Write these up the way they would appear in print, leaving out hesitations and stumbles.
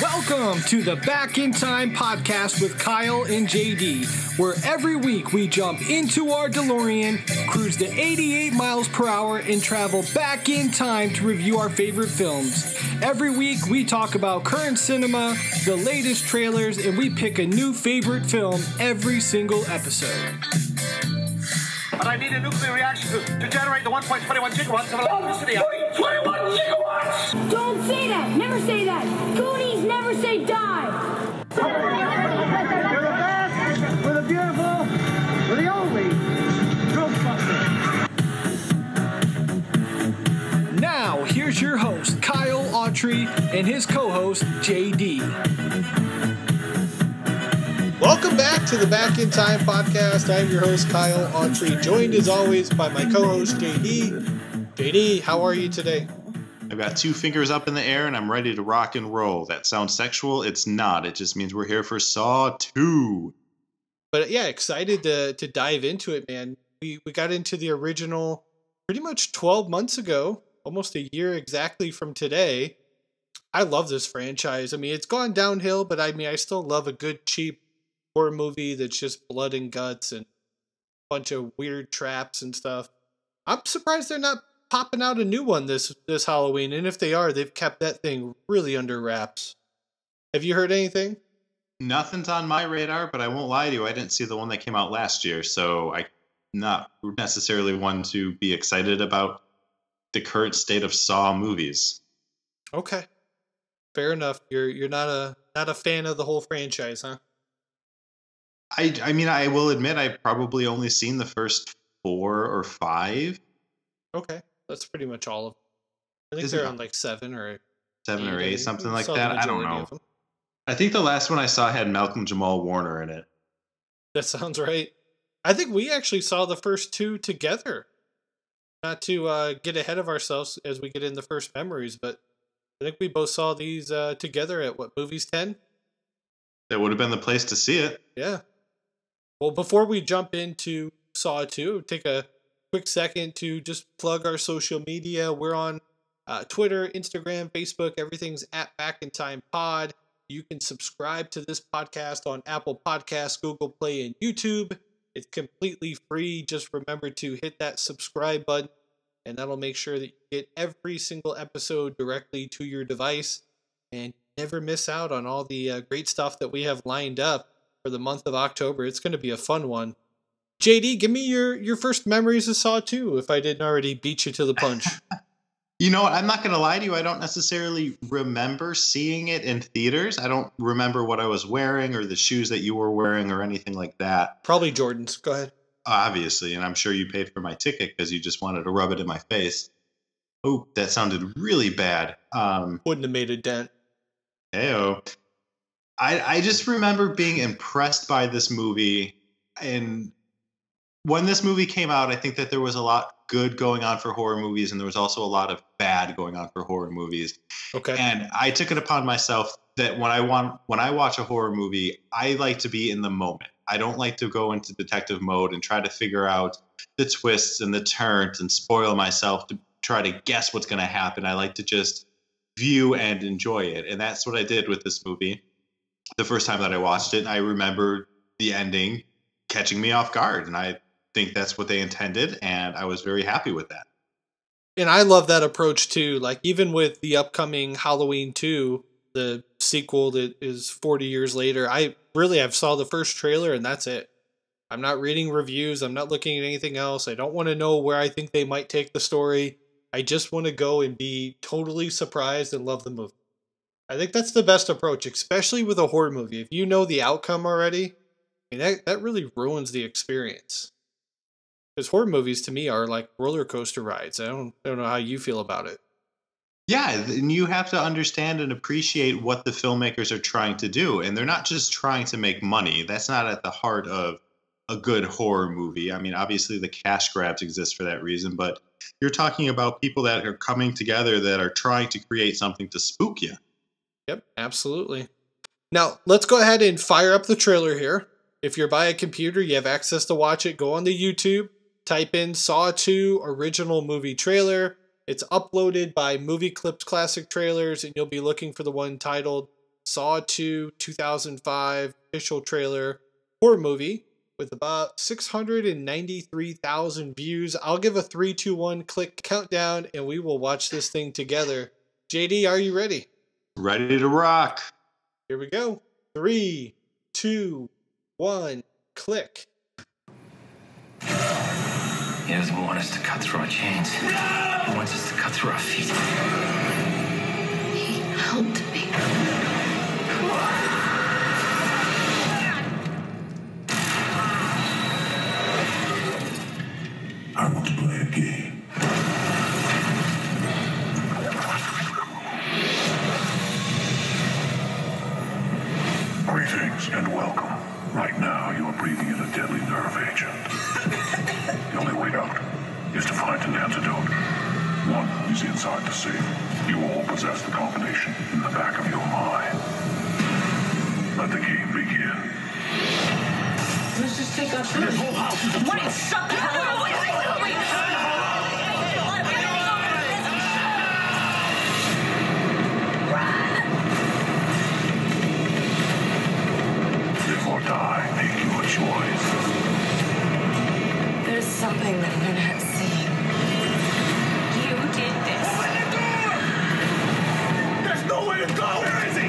Welcome to the Back in Time podcast with Kyle and JD, where every week we jump into our DeLorean, cruise to 88 miles per hour, and travel back in time to review our favorite films. Every week we talk about current cinema, the latest trailers, and we pick a new favorite film every single episode. But I need a nuclear reaction to generate the 1.21 gigawatts of electricity. 21 gigawatts! Don't say that! Never say that! Goonies never say die! We're the best, we're the beautiful, we're the only Ghostbusters. Now, here's your host, Kyle Autry, and his co-host, JD. Welcome back to the Back in Time podcast. I'm your host, Kyle Autry, joined as always by my co-host, JD. JD, how are you today? I've got two fingers up in the air and I'm ready to rock and roll. That sounds sexual. It's not. It just means we're here for Saw 2. But yeah, excited to dive into it, man. We got into the original pretty much 12 months ago, almost a year exactly from today. I love this franchise. I mean, it's gone downhill, but I mean, I still love a good, cheap horror movie that's just blood and guts and a bunch of weird traps and stuff. I'm surprised they're not popping out a new one this Halloween, and if they are, they've kept that thing really under wraps. Have you heard anything? Nothing's on my radar, but I won't lie to you. I didn't see the one that came out last year, so I'm not necessarily one to be excited about the current state of Saw movies. Okay, fair enough. You're not a fan of the whole franchise, huh? I mean, I will admit I've probably only seen the first 4 or 5. Okay, that's pretty much all of them. I think they're on like 7 or 8, something like saw the that. I don't majority know. of them. I think the last one I saw had Malcolm Jamal Warner in it. That sounds right. I think we actually saw the first 2 together. Not to get ahead of ourselves as we get in the first memories, but I think we both saw these together at Movies 10? That would have been the place to see it. Yeah. Well, before we jump into Saw 2, take a quick second to just plug our social media. We're on Twitter, Instagram, Facebook. Everything's at Back in Time Pod. You can subscribe to this podcast on Apple Podcasts, Google Play, and YouTube. It's completely free. Just remember to hit that subscribe button, and that'll make sure that you get every single episode directly to your device and never miss out on all the great stuff that we have lined up for the month of October. It's going to be a fun one. JD, give me your first memories of Saw 2, if I didn't already beat you to the punch. You know what? I'm not going to lie to you. I don't necessarily remember seeing it in theaters. I don't remember what I was wearing or the shoes that you were wearing or anything like that. Probably Jordans. Go ahead. Obviously, and I'm sure you paid for my ticket because you just wanted to rub it in my face. Oh, that sounded really bad. Wouldn't have made a dent. Heyo. I just remember being impressed by this movie, and when this movie came out, I think that there was a lot good going on for horror movies, and there was also a lot of bad going on for horror movies. Okay. And I took it upon myself that when I watch a horror movie, I like to be in the moment. I don't like to go into detective mode and try to figure out the twists and the turns and spoil myself to try to guess what's going to happen. I like to just view and enjoy it, and that's what I did with this movie. The first time that I watched it, I remember the ending catching me off guard, and I think that's what they intended, and I was very happy with that. And I love that approach too. Like, even with the upcoming Halloween 2, the sequel that is 40 years later, I saw the first trailer and that's it. I'm not reading reviews. I'm not looking at anything else. I don't want to know where I think they might take the story. I just want to go and be totally surprised and love the movie. I think that's the best approach, especially with a horror movie. If you know the outcome already, I mean, that really ruins the experience. Because horror movies to me are like roller coaster rides. I don't know how you feel about it. Yeah, and you have to understand and appreciate what the filmmakers are trying to do. And they're not just trying to make money. That's not at the heart of a good horror movie. I mean, obviously the cash grabs exist for that reason, but you're talking about people that are coming together that are trying to create something to spook you. Yep, absolutely. Now, let's go ahead and fire up the trailer here. If you're by a computer, you have access to watch it. Go on to YouTube, type in Saw 2 original movie trailer. It's uploaded by Movie Clips Classic Trailers, and you'll be looking for the one titled Saw 2 2005 official trailer horror movie with about 693,000 views. I'll give a 3, 2, 1 click countdown and we will watch this thing together. JD, are you ready? Ready to rock. Here we go. 3, 2, 1, click. He doesn't want us to cut through our chains. He wants us to cut through our feet. He helped me. I want to play a game. Greetings and welcome. Right now, you are breathing in a deadly nerve agent. The only way out is to find an antidote. One is inside the safe. You all possess the combination in the back of your mind. Let the game begin. Let's just take out this whole house. What? Shut the hell up! Wait. Live or die, make your choice. There's something that we're not seeing. You did this. Open the door! There's nowhere to go! Where is he?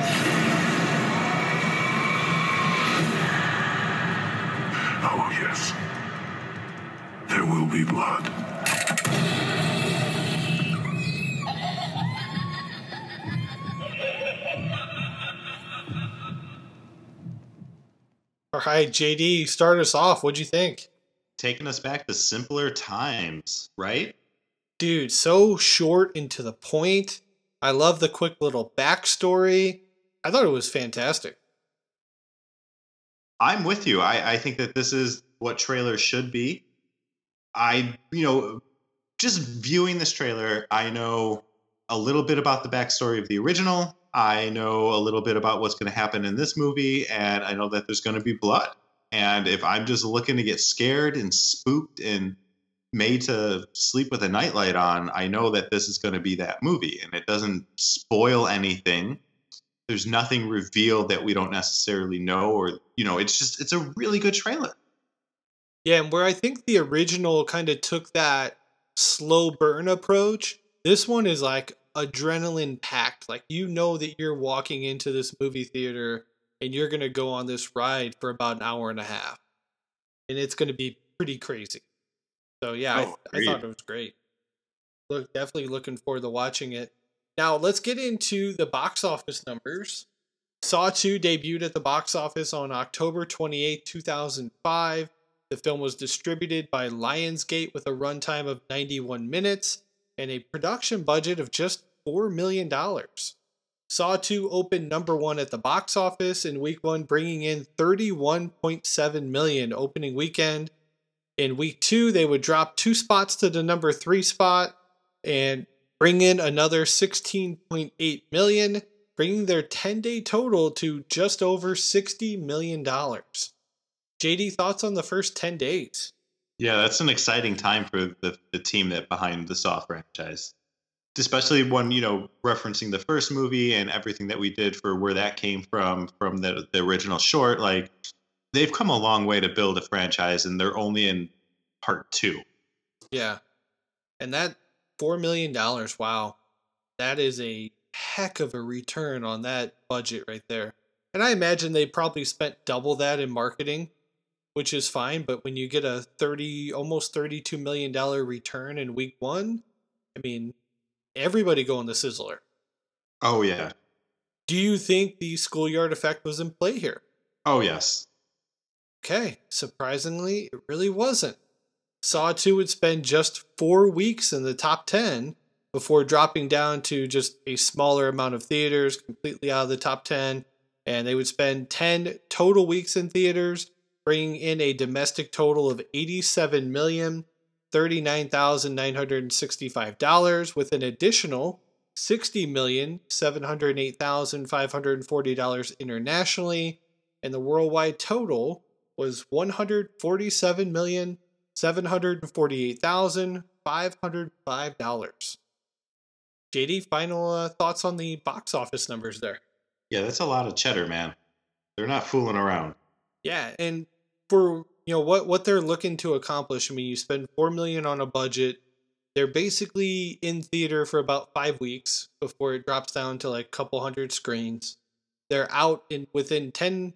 Oh, yes. There will be blood. All right, JD, start us off. What'd you think? Taking us back to simpler times, right? Dude, so short and to the point. I love the quick little backstory. I thought it was fantastic. I'm with you. I think that this is what trailers should be. Just viewing this trailer, I know a little bit about the backstory of the original. I know a little bit about what's going to happen in this movie, and I know that there's going to be blood. And if I'm just looking to get scared and spooked and made to sleep with a nightlight on, I know that this is going to be that movie, and it doesn't spoil anything. There's nothing revealed that we don't necessarily know, or, it's a really good trailer. Yeah, and where I think the original kind of took that slow burn approach, this one is like adrenaline packed. Like, you know that you're walking into this movie theater and you're going to go on this ride for about an hour and a half. And it's going to be pretty crazy. So yeah, I thought it was great. Definitely looking forward to watching it. Now let's get into the box office numbers. Saw 2 debuted at the box office on October 28, 2005. The film was distributed by Lionsgate with a runtime of 91 minutes and a production budget of just $4 million. Saw 2 opened number 1 at the box office in week 1, bringing in $31.7 million opening weekend. In week 2, they would drop 2 spots to the number 3 spot and bring in another $16.8 million, bringing their 10-day total to just over $60 million. JD, thoughts on the first 10 days? Yeah, that's an exciting time for the team that behind the Saw franchise. Especially when, referencing the first movie and everything that we did for where that came from the original short, like, they've come a long way to build a franchise, and they're only in part 2. Yeah. And that $4 million, wow. That is a heck of a return on that budget right there. And I imagine they probably spent double that in marketing, which is fine. But when you get a almost $32 million return in week 1, I mean, everybody going the Sizzler. Oh, yeah. Do you think the schoolyard effect was in play here? Oh, yes. Okay, surprisingly, it really wasn't. Saw 2 would spend just 4 weeks in the top 10 before dropping down to just a smaller amount of theaters, completely out of the top 10. And they would spend 10 total weeks in theaters, bringing in a domestic total of $87,039,965 with an additional $60,708,540 internationally. And the worldwide total was $147,748,505. JD, final thoughts on the box office numbers there? Yeah, that's a lot of cheddar, man. They're not fooling around. Yeah, and for what they're looking to accomplish, I mean, you spend $4 million on a budget. They're basically in theater for about 5 weeks before it drops down to like a couple hundred screens. They're out within 10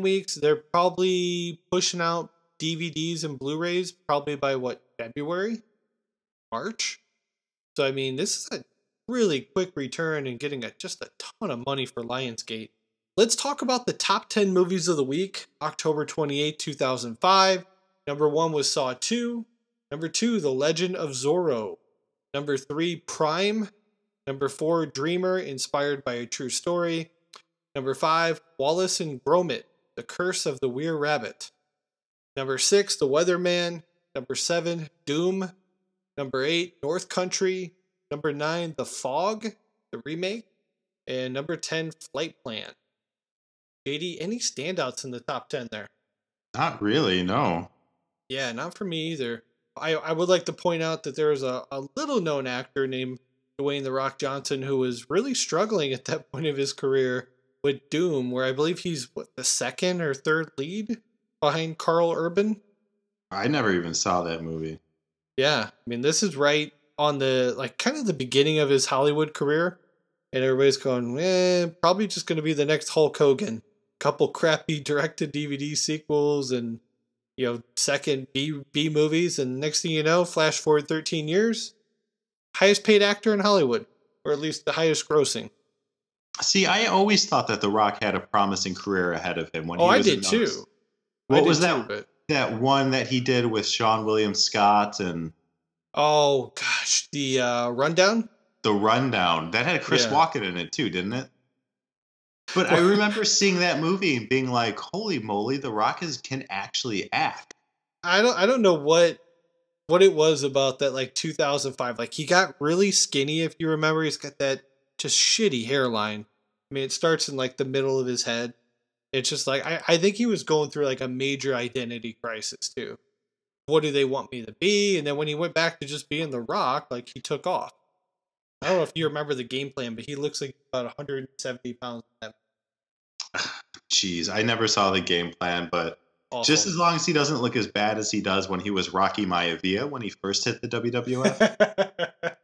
weeks. They're probably pushing out DVDs and Blu-rays probably by February, March. So I mean, this is a really quick return and getting just a ton of money for Lionsgate. Let's talk about the top 10 movies of the week. October 28, 2005. Number 1 was Saw 2. Number 2, The Legend of Zorro. Number 3, Prime. Number 4, Dreamer, inspired by a true story. Number 5, Wallace and Gromit, The Curse of the Were Rabbit. Number 6, The Weatherman. Number 7, Doom. Number 8, North Country. Number 9, The Fog, the remake. And number 10, Flight Plan. JD, any standouts in the top 10 there? Not really, no. Yeah, not for me either. I would like to point out that there was a little known actor named Dwayne The Rock Johnson who was really struggling at that point of his career with Doom, where I believe he's the second or third lead behind Carl Urban. I never even saw that movie. Yeah, I mean, this is right on the kind of the beginning of his Hollywood career, and everybody's going, probably just going to be the next Hulk Hogan. Couple crappy direct-to-DVD sequels and second B movies, and next thing you know, flash forward 13 years, highest paid actor in Hollywood, or at least the highest grossing. See, I always thought that The Rock had a promising career ahead of him. I did too. What was that? That one that he did with Sean William Scott and oh gosh, the Rundown. The Rundown that had Chris Walken in it too, didn't it? But I remember seeing that movie and being like, "Holy moly, The Rock can actually act." I don't know what it was about that 2005. He got really skinny, if you remember. He's got that just shitty hairline. I mean, it starts in the middle of his head. It's just I think he was going through a major identity crisis too. What do they want me to be? And then when he went back to just being The Rock, he took off. I don't know if you remember the game plan, but he looks like about 170 pounds. Jeez, I never saw the game plan, but awful. Just as long as he doesn't look as bad as he does when he was Rocky Maivia when he first hit the WWF.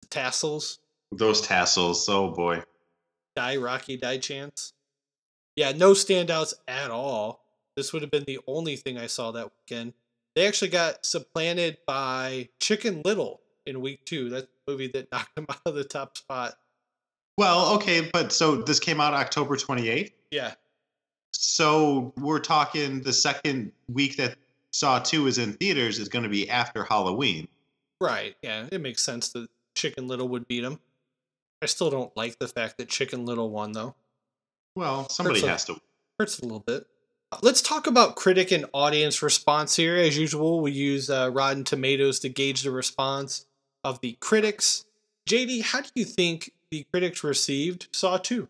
Tassels. Those tassels, oh boy. Die Rocky, die chance. Yeah, no standouts at all. This would have been the only thing I saw that weekend. They actually got supplanted by Chicken Little in week 2. That's the movie that knocked him out of the top spot. Well, okay, but so this came out October 28th? Yeah. So we're talking the second week that Saw 2 is in theaters is going to be after Halloween. Right, yeah. It makes sense that Chicken Little would beat him. I still don't like the fact that Chicken Little won, though. Well, somebody has to. Hurts a little bit. Let's talk about critic and audience response here. As usual, we use Rotten Tomatoes to gauge the response of the critics. JD, how do you think the critics received Saw 2?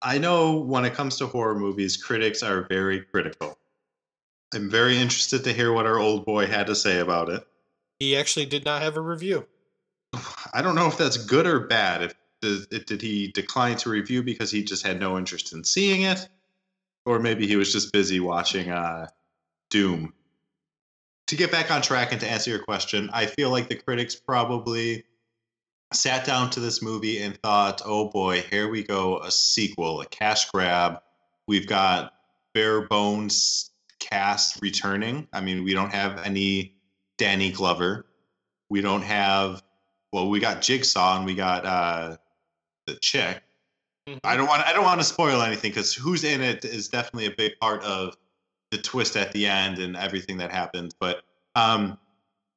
I know when it comes to horror movies, critics are very critical. I'm very interested to hear what our old boy had to say about it. He actually did not have a review. I don't know if that's good or bad. Did he decline to review because he just had no interest in seeing it? Or maybe he was just busy watching Doom. To get back on track and to answer your question, I feel like the critics probably sat down to this movie and thought, oh boy, here we go, a sequel, a cash grab. We've got bare bones cast returning. I mean, we don't have any Danny Glover. We don't have, we got Jigsaw and we got the chick. Mm-hmm. I don't want to spoil anything because who's in it is definitely a big part of the twist at the end and everything that happens. But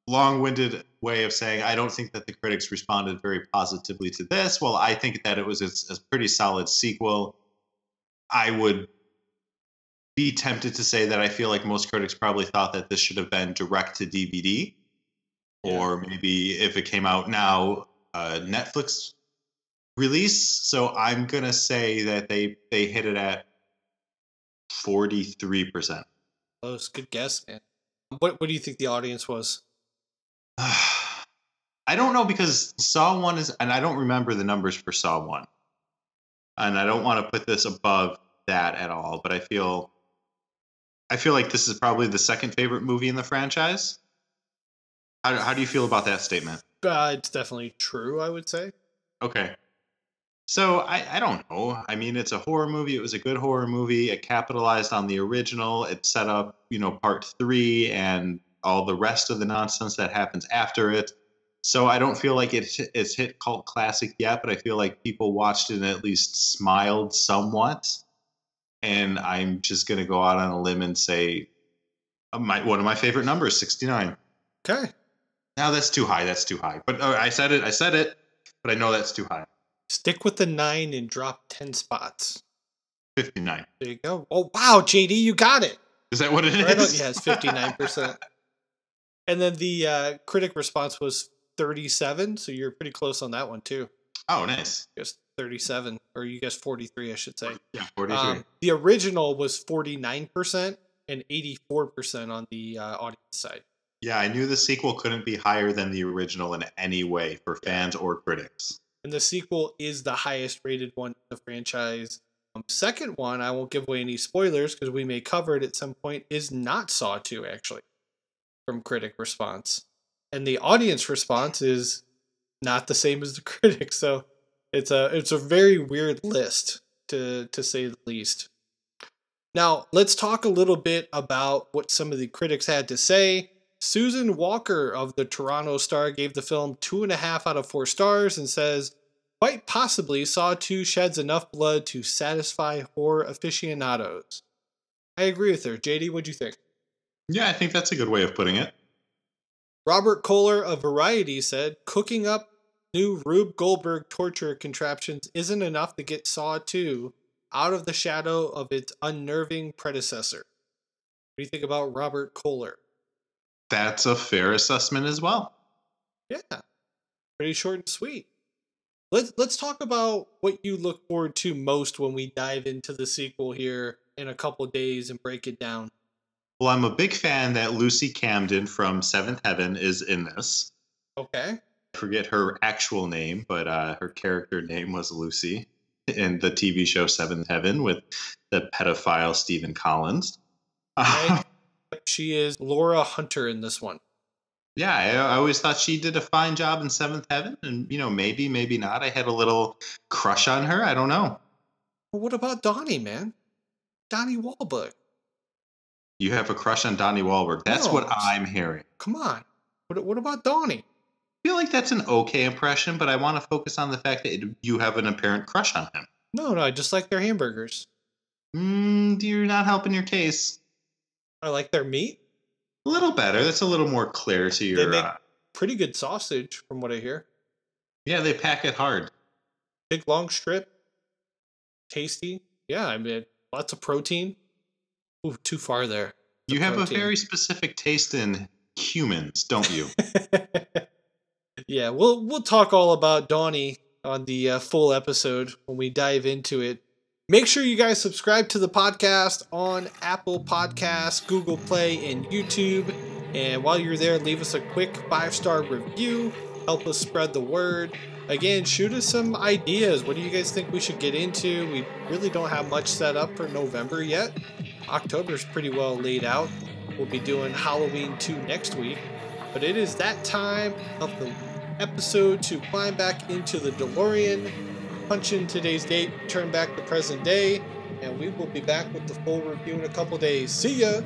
long-winded way of saying I don't think that the critics responded very positively to this. Well, I think that it was a pretty solid sequel. I would be tempted to say that I feel like most critics probably thought that this should have been direct to DVD, or maybe if it came out now, Netflix release. So I'm gonna say that they hit it at 43%. Oh, it's a good guess, man. What do you think the audience was? I don't know because Saw 1 is, and I don't remember the numbers for Saw 1. and I don't want to put this above that at all, but I feel like this is probably the second favorite movie in the franchise. How do you feel about that statement? It's definitely true, I would say. Okay. So I don't know. I mean, it's a horror movie. It was a good horror movie. It capitalized on the original. It set up, part 3 and all the rest of the nonsense that happens after it. So I don't feel like it's hit cult classic yet, but I feel like people watched it and at least smiled somewhat. And I'm just going to go out on a limb and say one of my favorite numbers, 69. Okay. Now that's too high. That's too high. But I said it, but I know that's too high. Stick with the 9 and drop 10 spots. 59. There you go. Oh, wow, JD, you got it. Is that what it right is? Yeah, it's 59%. And then the critic response was 37, so you're pretty close on that one, too. Oh, nice. You guessed 37, or you guessed 43, I should say. Yeah, 43. The original was 49% and 84% on the audience side. Yeah, I knew the sequel couldn't be higher than the original in any way for fans or critics. And the sequel is the highest rated one in the franchise. Second one, I won't give away any spoilers because we may cover it at some point, is not Saw 2, actually, from critic response. And the audience response is not the same as the critic. So it's a very weird list, to say the least. Now, let's talk a little bit about what some of the critics had to say. Susan Walker of the Toronto Star gave the film 2.5 out of 4 stars and says, quite possibly Saw 2 sheds enough blood to satisfy horror aficionados. I agree with her. JD, what'd you think? Yeah, I think that's a good way of putting it. Robert Kohler of Variety said, cooking up new Rube Goldberg torture contraptions isn't enough to get Saw 2 out of the shadow of its unnerving predecessor. What do you think about Robert Kohler? That's a fair assessment as well. Yeah, pretty short and sweet. Let's talk about what you look forward to most when we dive into the sequel here in a couple days and break it down. Well, I'm a big fan that Lucy Camden from Seventh Heaven is in this. Okay. I forget her actual name, but her character name was Lucy in the TV show Seventh Heaven with the pedophile Stephen Collins. Right. She is Laura Hunter in this one. Yeah, I always thought she did a fine job in Seventh Heaven, and maybe not. I had a little crush on her. I don't know. Well, what about Donnie, man? Donnie Wahlberg. You have a crush on Donnie Wahlberg. That's what I'm hearing. Come on. What about Donnie? I feel like that's an okay impression, but I want to focus on the fact that you have an apparent crush on him. No, I just like their hamburgers. You're not helping your case. I like their meat. A little better. That's a little more clear to your... They make pretty good sausage, from what I hear. Yeah, they pack it hard. Big, long strip. Tasty. Yeah, I mean, lots of protein. Ooh, too far there. You have a very specific taste in humans, don't you? Yeah, we'll talk all about Donnie on the full episode when we dive into it. Make sure you guys subscribe to the podcast on Apple Podcasts, Google Play, and YouTube. And while you're there, leave us a quick 5-star review. Help us spread the word. Again, shoot us some ideas. What do you guys think we should get into? We really don't have much set up for November yet. October's pretty well laid out. We'll be doing Halloween 2 next week. But it is that time of the episode to climb back into the DeLorean, punch in today's date, turn back the present day, and we will be back with the full review in a couple days. See ya!